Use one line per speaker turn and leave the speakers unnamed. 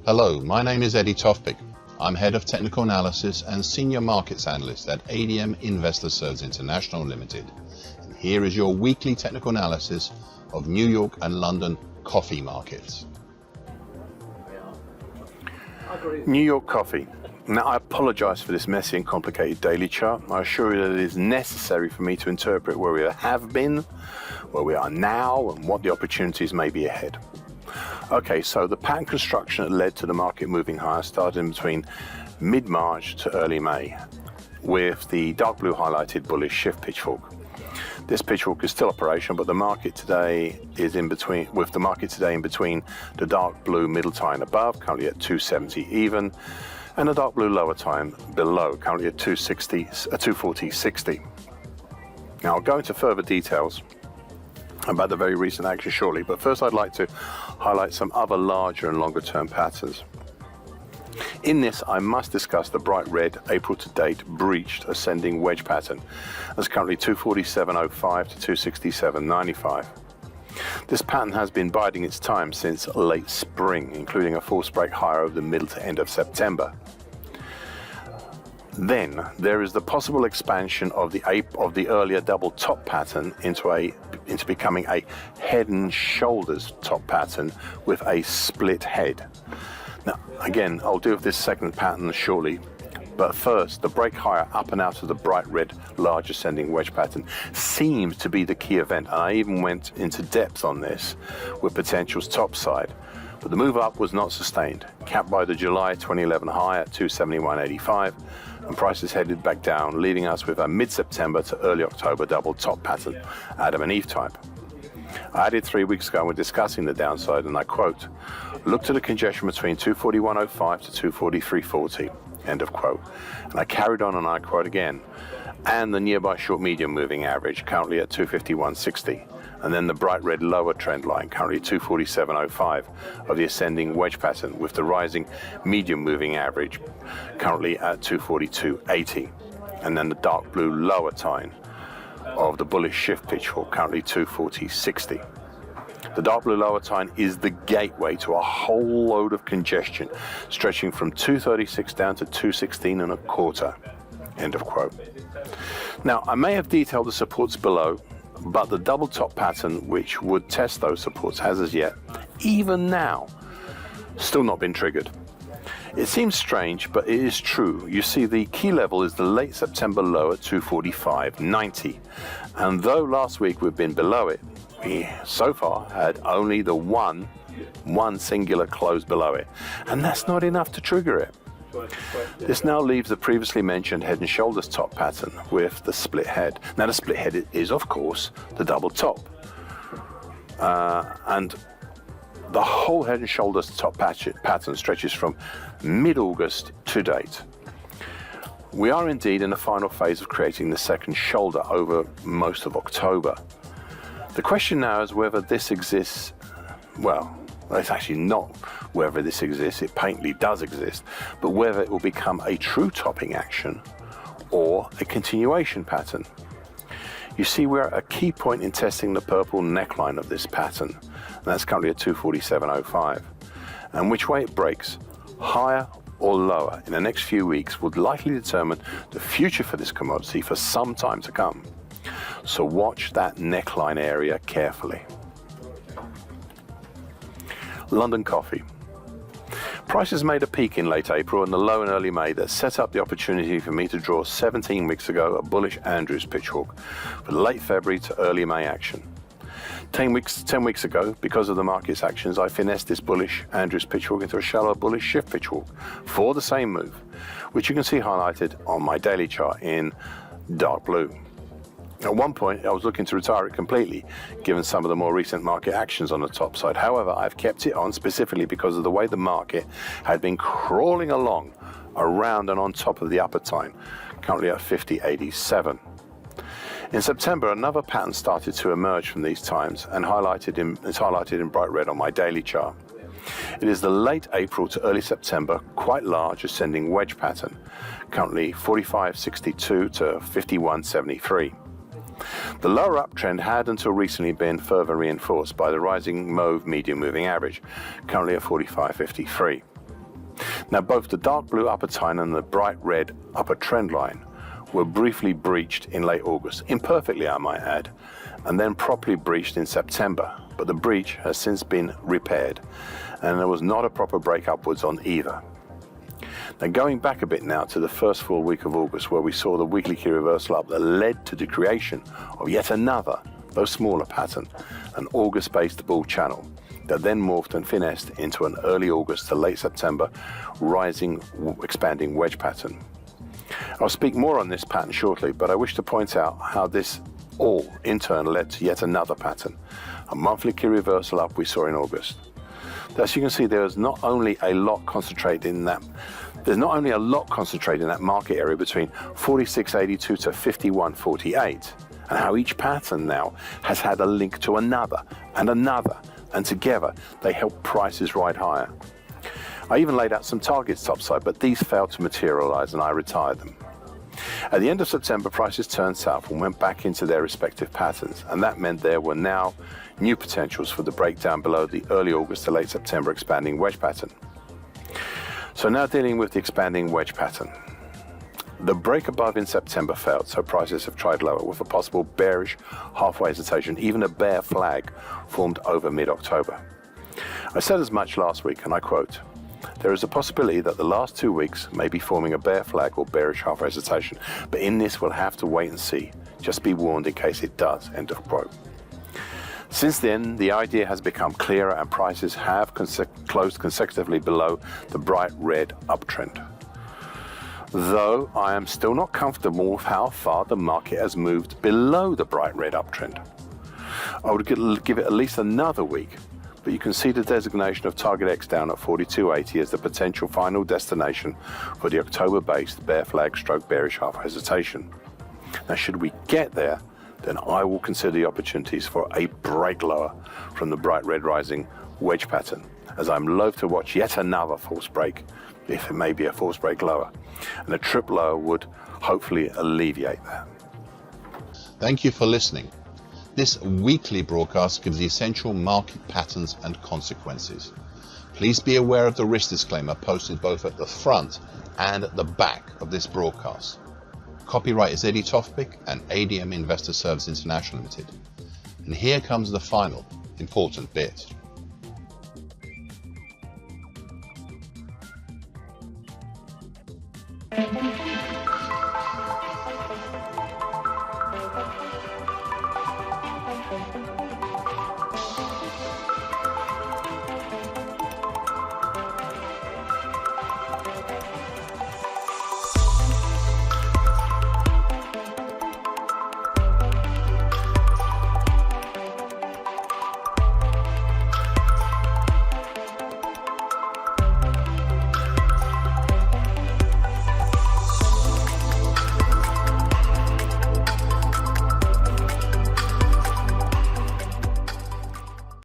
Hello, my name is Eddie Tofpik. I'm Head of Technical Analysis and Senior Markets Analyst at ADM Investor Services International Limited. And here is your weekly technical analysis of New York and London coffee markets.
New York coffee. Now, I apologize for this messy and complicated daily chart. I assure you that it is necessary for me to interpret where we have been, where we are now, and what the opportunities may be ahead. Okay, so the pattern construction that led to the market moving higher started in between mid-March to early May, with the dark blue highlighted bullish shift pitchfork. This pitchfork is still operational, but the market today is in between, with the market today in between the dark blue middle tie and above, currently at 270 even, and the dark blue lower tie below, currently at 240.60. Now I'll go into further details about the very recent action shortly, but first I'd like to highlight some other larger and longer term patterns. In this, I must discuss the bright red April to date breached ascending wedge pattern. That's currently 247.05 to 267.95. This pattern has been biding its time since late spring, including a force break higher over the middle to end of September. Then there is the possible expansion of the earlier double top pattern into becoming a head and shoulders top pattern with a split head. Now again, I'll do with this second pattern shortly, but first the break higher up and out of the bright red large ascending wedge pattern seems to be the key event, and I even went into depth on this with potentials topside. But the move up was not sustained, capped by the July 2011 high at 271.85, and prices headed back down, leaving us with a mid-September to early October double top pattern, Adam and Eve type. I added 3 weeks ago when discussing the downside, and I quote, "Look to the congestion between 241.05 to 243.40, end of quote. And I carried on and I quote again, and the nearby short medium moving average, currently at 251.60. And then the bright red lower trend line, currently 247.05 of the ascending wedge pattern, with the rising medium moving average currently at 242.80. And then the dark blue lower tine of the bullish shift pitchfork, currently 240.60. The dark blue lower tine is the gateway to a whole load of congestion, stretching from 236 down to 216.25, end of quote. Now, I may have detailed the supports below, but the double top pattern which would test those supports has as yet, even now, still not been triggered. It seems strange, but it is true. You see, the key level is the late September low at 245.90, and though last week we've been below it, we so far had only the one singular close below it, and that's not enough to trigger it. This now leaves the previously mentioned head and shoulders top pattern with the split head. Now the split head is of course the double top, and the whole head and shoulders top pattern stretches from mid-August to date. We are indeed in the final phase of creating the second shoulder over most of October. The question now is whether this exists. Well, it's actually not whether this exists, it patently does exist, but whether it will become a true topping action or a continuation pattern. You see, we're at a key point in testing the purple neckline of this pattern, and that's currently at 247.05, and which way it breaks, higher or lower, in the next few weeks would likely determine the future for this commodity for some time to come. So watch that neckline area carefully. London coffee. Prices made a peak in late April and the low in early May that set up the opportunity for me to draw 17 weeks ago a bullish Andrews pitchfork for late February to early May action. 10 weeks ago, because of the market's actions, I finessed this bullish Andrews pitch walk into a shallow bullish shift pitch walk for the same move, which you can see highlighted on my daily chart in dark blue. At one point, I was looking to retire it completely, given some of the more recent market actions on the top side. However, I've kept it on specifically because of the way the market had been crawling along around and on top of the upper time, currently at 50.87. In September, another pattern started to emerge from these times and it's highlighted in bright red on my daily chart. It is the late April to early September, quite large ascending wedge pattern, currently 45.62 to 51.73. The lower uptrend had until recently been further reinforced by the rising mauve medium moving average, currently at 45.53. Now both the dark blue upper time and the bright red upper trend line were briefly breached in late August, imperfectly I might add, and then properly breached in September, but the breach has since been repaired and there was not a proper break upwards on either. Now going back a bit now to the first full week of August, where we saw the weekly key reversal up that led to the creation of yet another, though smaller pattern, an August-based bull channel that then morphed and finessed into an early August to late September rising, expanding wedge pattern. I'll speak more on this pattern shortly, but I wish to point out how this all in turn led to yet another pattern, a monthly key reversal up we saw in August. As you can see, there's not only a lot concentrated in that market area between 46.82 to 51.48, and how each pattern now has had a link to another, and together they help prices ride higher. I even laid out some targets topside, but these failed to materialize and I retired them. At the end of September, prices turned south and went back into their respective patterns, and that meant there were now new potentials for the breakdown below the early August to late September expanding wedge pattern. So now dealing with the expanding wedge pattern. The break above in September failed, so prices have tried lower with a possible bearish halfway hesitation, even a bear flag formed over mid-October. I said as much last week, and I quote, "There is a possibility that the last 2 weeks may be forming a bear flag or bearish halfway hesitation, but in this we'll have to wait and see. Just be warned in case it does," end of quote. Since then, the idea has become clearer and prices have closed consecutively below the bright red uptrend. Though I am still not comfortable with how far the market has moved below the bright red uptrend. I would give it at least another week, but you can see the designation of target X down at 42.80 as the potential final destination for the October-based bear flag stroke bearish half hesitation. Now should we get there, then I will consider the opportunities for a break lower from the bright red rising wedge pattern, as I'm loath to watch yet another false break, if it may be a false break lower, and a trip lower would hopefully alleviate that.
Thank you for listening. This weekly broadcast gives the essential market patterns and consequences. Please be aware of the risk disclaimer posted both at the front and at the back of this broadcast. Copyright is Eddie Tofpik and ADM Investor Service International Limited. And here comes the final important bit.